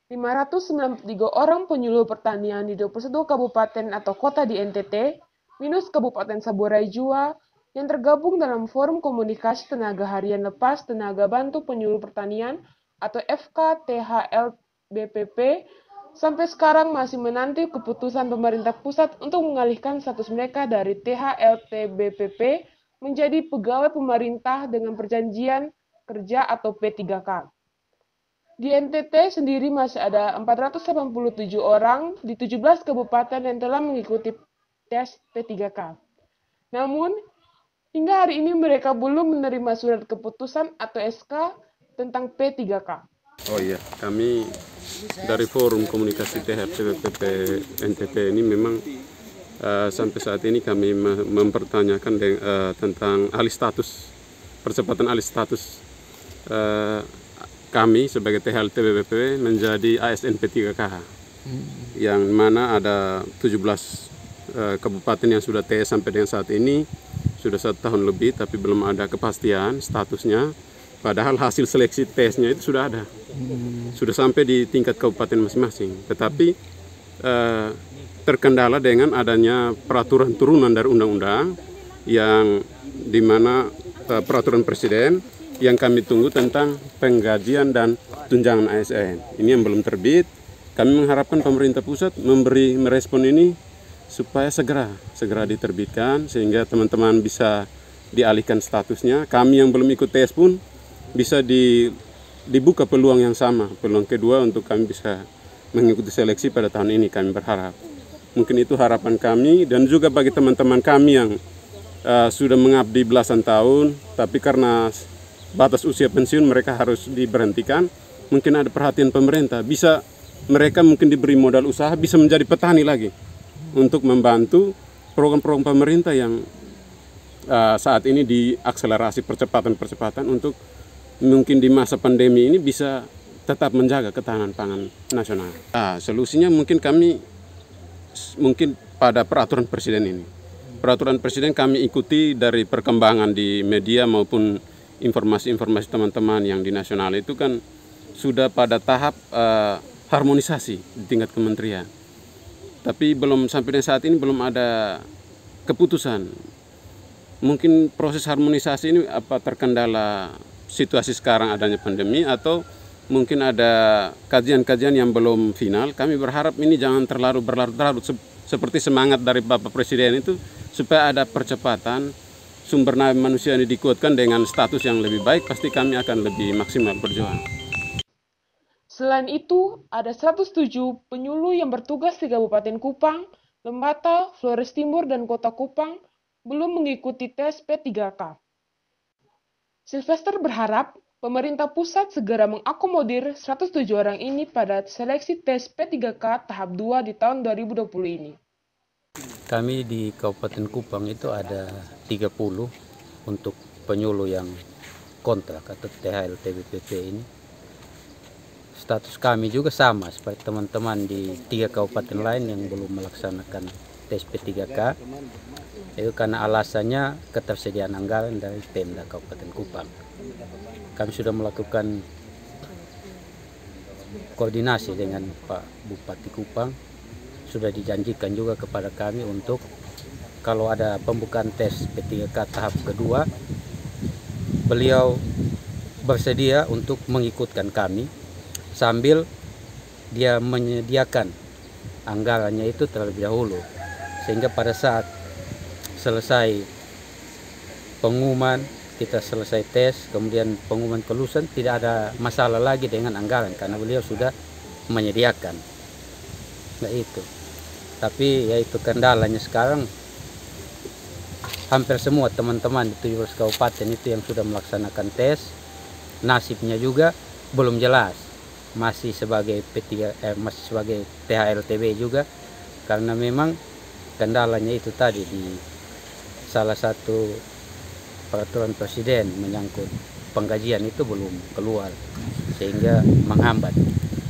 593 orang penyuluh pertanian di 21 kabupaten atau kota di NTT, minus Kabupaten Saburai Jua, yang tergabung dalam Forum Komunikasi Tenaga Harian Lepas Tenaga Bantu Penyuluh Pertanian atau FKTHL-BPP, sampai sekarang masih menanti keputusan pemerintah pusat untuk mengalihkan status mereka dari THLT-BPP menjadi pegawai pemerintah dengan perjanjian kerja atau P3K. Di NTT sendiri masih ada 487 orang di 17 kabupaten yang telah mengikuti tes P3K. Namun, hingga hari ini mereka belum menerima surat keputusan atau SK tentang P3K. Oh iya, kami dari Forum Komunikasi THP-BPP NTT ini memang sampai saat ini kami mempertanyakan tentang alih status, percepatan alih status kami sebagai THLT BPP menjadi ASN P3K, yang mana ada 17 kabupaten yang sudah tes sampai dengan saat ini, sudah 1 tahun lebih, tapi belum ada kepastian statusnya. Padahal hasil seleksi tesnya itu sudah ada, sudah sampai di tingkat kabupaten masing-masing. Tetapi terkendala dengan adanya peraturan turunan dari undang-undang yang dimana peraturan presiden yang kami tunggu tentang penggajian dan tunjangan ASN. Ini yang belum terbit. Kami mengharapkan pemerintah pusat merespon ini supaya segera diterbitkan sehingga teman-teman bisa dialihkan statusnya. Kami yang belum ikut tes pun bisa dibuka peluang yang sama, peluang kedua untuk kami bisa mengikuti seleksi pada tahun ini. Kami berharap. Mungkin itu harapan kami, dan juga bagi teman-teman kami yang sudah mengabdi belasan tahun, tapi karena batas usia pensiun mereka harus diberhentikan. Mungkin ada perhatian pemerintah, bisa mereka mungkin diberi modal usaha, bisa menjadi petani lagi untuk membantu program-program pemerintah yang saat ini diakselerasi percepatan untuk mungkin di masa pandemi ini bisa tetap menjaga ketahanan pangan nasional. Solusinya mungkin pada peraturan presiden ini. Peraturan presiden kami ikuti dari perkembangan di media maupun informasi-informasi teman-teman yang di nasional itu kan sudah pada tahap harmonisasi di tingkat kementerian. Tapi sampai dengan saat ini belum ada keputusan. Mungkin proses harmonisasi ini apa terkendala situasi sekarang adanya pandemi, atau mungkin ada kajian-kajian yang belum final. Kami berharap ini jangan terlalu berlarut-larut seperti semangat dari Bapak Presiden itu, supaya ada percepatan, sumber daya manusia ini dikuatkan dengan status yang lebih baik, pasti kami akan lebih maksimal berjuang. Selain itu, ada 107 penyuluh yang bertugas di Kabupaten Kupang, Lembata, Flores Timur, dan Kota Kupang belum mengikuti tes P3K. Sylvester berharap pemerintah pusat segera mengakomodir 107 orang ini pada seleksi tes P3K tahap 2 di tahun 2020 ini. Kami di Kabupaten Kupang itu ada 30 untuk penyuluh yang kontrak atau THLT-BPP ini. Status kami juga sama seperti teman-teman di 3 kabupaten lain yang belum melaksanakan tes P3K. Itu karena alasannya ketersediaan anggaran dari Pemda Kabupaten Kupang. Kami sudah melakukan koordinasi dengan Pak Bupati Kupang. Sudah dijanjikan juga kepada kami untuk kalau ada pembukaan tes P3K tahap kedua, beliau bersedia untuk mengikutkan kami sambil dia menyediakan anggarannya itu terlebih dahulu, sehingga pada saat selesai pengumuman, kita selesai tes, kemudian pengumuman kelulusan, tidak ada masalah lagi dengan anggaran karena beliau sudah menyediakan. Nah itu. Tapi yaitu kendalanya sekarang hampir semua teman-teman di 17 kabupaten itu yang sudah melaksanakan tes, nasibnya juga belum jelas. Masih sebagai masih sebagai THLTB juga, karena memang kendalanya itu tadi di salah satu peraturan presiden menyangkut penggajian itu belum keluar sehingga menghambat.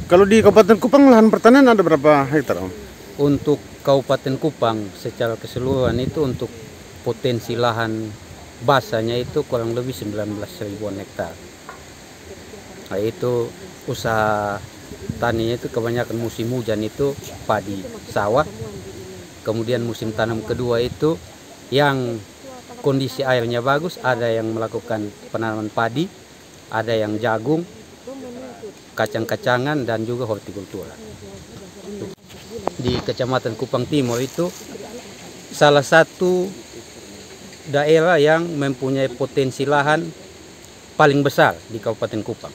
Kalau di Kabupaten Kupang lahan pertanian ada berapa hektar, Om? Untuk Kabupaten Kupang secara keseluruhan itu untuk potensi lahan basahnya itu kurang lebih 19.000 hektar. Nah, itu usaha taninya itu kebanyakan musim hujan itu padi sawah. Kemudian musim tanam kedua itu yang kondisi airnya bagus, ada yang melakukan penanaman padi, ada yang jagung, kacang-kacangan, dan juga hortikultura. Di Kecamatan Kupang Timur itu salah satu daerah yang mempunyai potensi lahan paling besar di Kabupaten Kupang.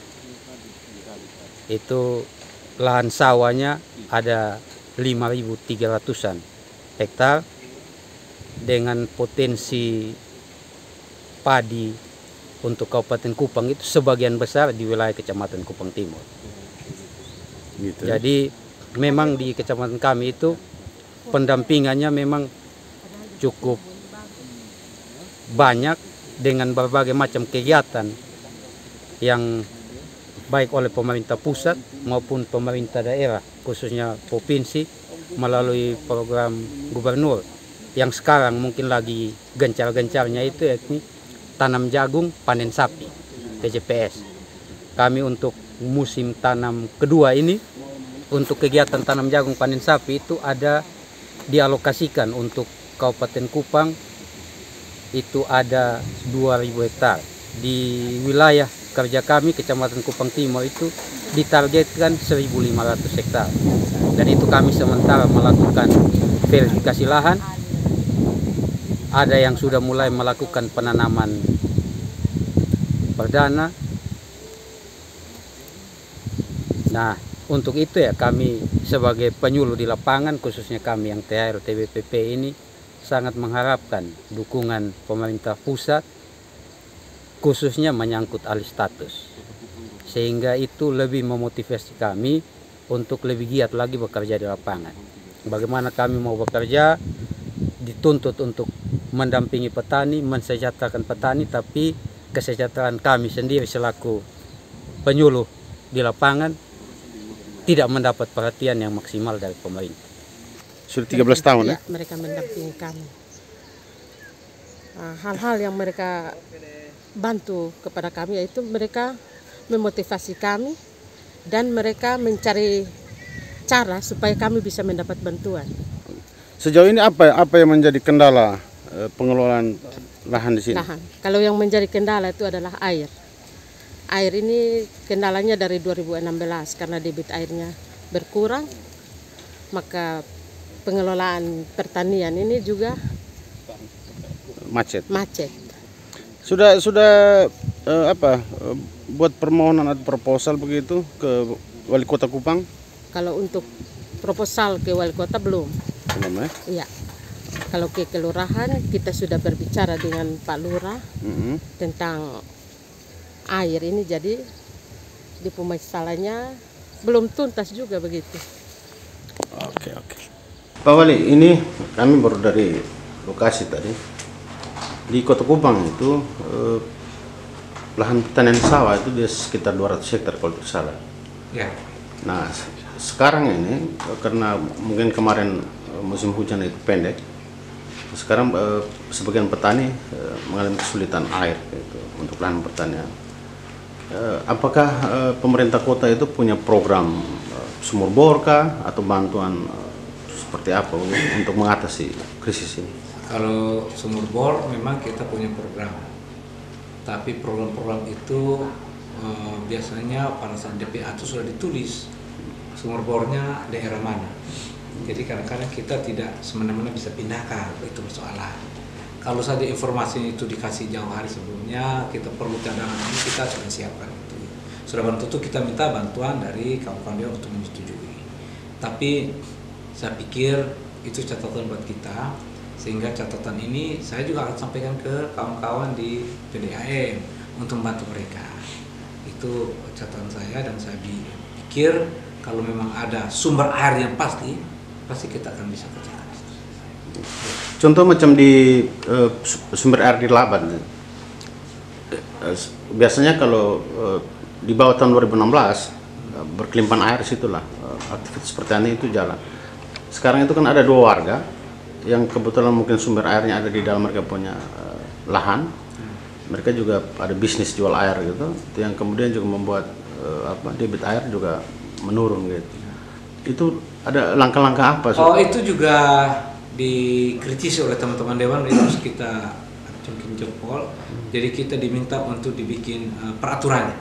Itu lahan sawahnya ada 5.300-an hektar dengan potensi padi untuk Kabupaten Kupang itu sebagian besar di wilayah Kecamatan Kupang Timur. Gitu. Jadi memang di kecamatan kami itu pendampingannya memang cukup banyak dengan berbagai macam kegiatan yang baik oleh pemerintah pusat maupun pemerintah daerah, khususnya provinsi melalui program gubernur yang sekarang mungkin lagi gencar-gencarnya itu yakni tanam jagung panen sapi TJPS. Kami untuk musim tanam kedua ini untuk kegiatan tanam jagung panen sapi itu ada dialokasikan untuk Kabupaten Kupang itu ada 2.000 hektar. Di wilayah kerja kami Kecamatan Kupang Timur itu ditargetkan 1.500 hektar. Dan itu kami sementara melakukan verifikasi lahan. Ada yang sudah mulai melakukan penanaman perdana. Nah, untuk itu ya kami sebagai penyuluh di lapangan, khususnya kami yang THR TBPP ini sangat mengharapkan dukungan pemerintah pusat, khususnya menyangkut alih status. Sehingga itu lebih memotivasi kami untuk lebih giat lagi bekerja di lapangan. Bagaimana kami mau bekerja, dituntut untuk mendampingi petani, mensejahterakan petani, tapi kesejahteraan kami sendiri selaku penyuluh di lapangan tidak mendapat perhatian yang maksimal dari pemerintah. Sudah 13 tahun ya? Mereka mendampingi kami. Hal-hal yang mereka bantu kepada kami yaitu mereka memotivasi kami dan mereka mencari cara supaya kami bisa mendapat bantuan. Sejauh ini apa yang menjadi kendala pengelolaan lahan di sini? Lahan. Kalau yang menjadi kendala itu adalah air. Air ini kendalanya dari 2016 karena debit airnya berkurang, maka pengelolaan pertanian ini juga Macet. Sudah buat permohonan atau proposal begitu ke Wali Kota Kupang? Kalau untuk proposal ke Wali Kota belum. Belum ya? Iya. Kalau ke kelurahan kita sudah berbicara dengan Pak Lurah tentang air ini, jadi di masalahnya belum tuntas juga begitu. Oke. Pak Wali, ini kami baru dari lokasi tadi. Di Kota Kupang itu lahan pertanian sawah itu di sekitar 200 hektar kalau tidak salah. Ya. Nah, sekarang ini karena mungkin kemarin musim hujan itu pendek, sekarang sebagian petani mengalami kesulitan air gitu, untuk lahan pertanian. Apakah pemerintah kota itu punya program sumur bor kah atau bantuan seperti apa untuk mengatasi krisis ini? Kalau sumur bor memang kita punya program, tapi program-program itu biasanya pada saat DPA itu sudah ditulis sumur bornya daerah mana. Jadi kadang-kadang kita tidak semena-mena bisa pindahkan, itu persoalan. Kalau saja informasi itu dikasih jauh hari sebelumnya, kita perlu cadangan ini, kita sudah siapkan itu. Sudah bantu itu kita minta bantuan dari kawan-kawan untuk menyetujui. Tapi saya pikir itu catatan buat kita, sehingga catatan ini saya juga akan sampaikan ke kawan-kawan di PDAM untuk membantu mereka. Itu catatan saya, dan saya pikir kalau memang ada sumber air yang pasti kita akan bisa kerjakan. Contoh macam di sumber air di Laban, biasanya kalau di bawah tahun 2016 berkelimpahan air situlah aktivitas pertanian itu jalan. Sekarang itu kan ada 2 warga yang kebetulan mungkin sumber airnya ada di dalam mereka punya lahan. Mereka juga ada bisnis jual air gitu, itu yang kemudian juga membuat debit air juga menurun gitu. Itu ada langkah-langkah apa? Oh, itu juga dikritisi oleh teman-teman dewan, itu harus kita acungin jempol. Jadi kita diminta untuk dibikin peraturannya.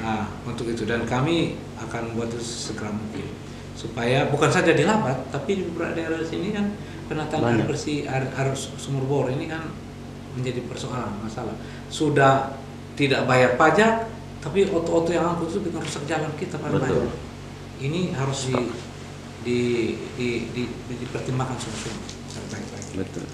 Nah, untuk itu, dan kami akan buat itu segera mungkin supaya bukan saja di Labat tapi di beberapa daerah sini kan penataan air bersih, air sumur bor ini kan menjadi persoalan, masalah. Sudah tidak bayar pajak tapi oto-oto yang angkut itu bikin rusak jalan kita pada banyak. Ini harus dipertimbangkan sungguh-sungguh. Betul.